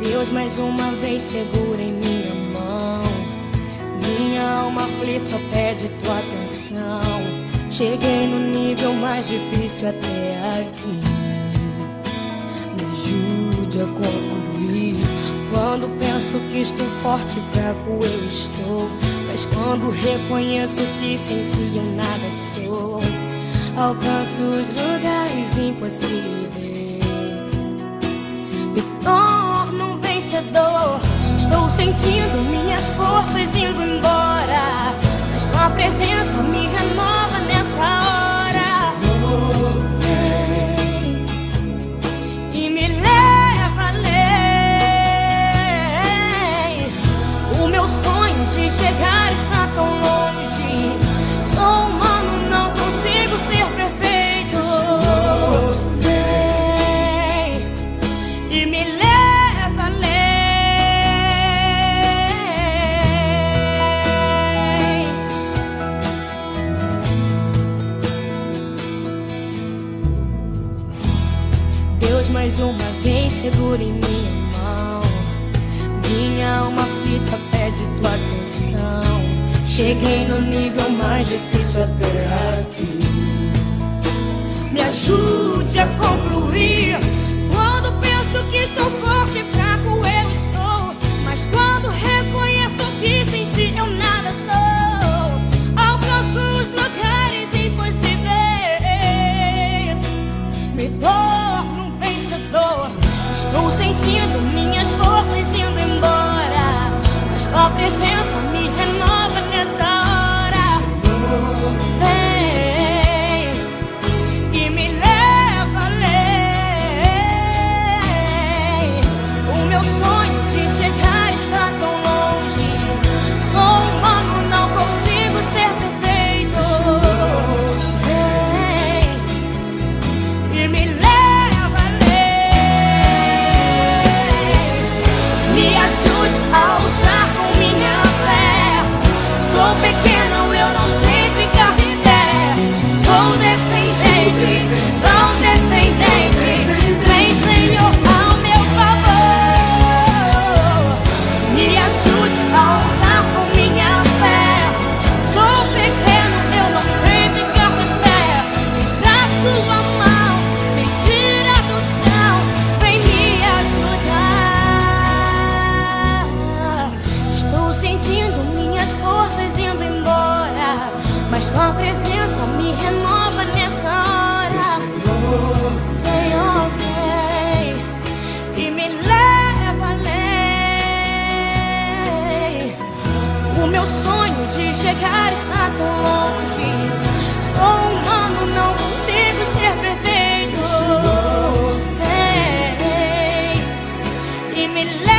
Deus mais uma vez segura em minha mão. Minha alma aflita pede tua atenção. Cheguei no nível mais difícil até aqui. Me ajude a concluir. Quando penso que estou forte e fraco eu estou, mas quando reconheço que sem ti eu nada sou, alcanço os lugares impossíveis. Me torno um vencedor. Estou sentindo minhas forças indo embora, mas tua presença me renova nessa hora. Vem e me leva além. O meu sonho de chegar está tão longe. Sou humano, não consigo ser perfeito. Vem e me leva além. Deus mais uma vez segura em minha mão. Minha alma aflita pede tua atenção. Cheguei no nível mais difícil até aqui. Me ajude a concluir. Quando penso que estou forte e fraco eu estou, mas quando reconheço que sem ti eu nada sou, alcanço os lugares impossíveis. Me torno um vencedor. Estou sentindo minhas forças indo embora, mas tua presença me renova nessa hora. Vem e me leva além. O meu sonho de chegar está tão longe. Sou humano, não consigo ser perfeito. Vem e me leva além. Me ajude a usar com minha fé. Sou pequeno, eu não sei ficar de pé. Sou dependente, tão dependente. Vem, Senhor, ao meu favor. Me ajude a usar com minha fé. Sou pequeno, eu não sei ficar de pé. Me dá tua mão, me tira do chão. Vem me ajudar. Estou sentindo minhas forças indo embora, mas tua presença me renova nessa hora. Vem, oh, vem e me leva além. O meu sonho de chegar está tão longe. Sou humano, não consigo ser perfeito. Vem e me leva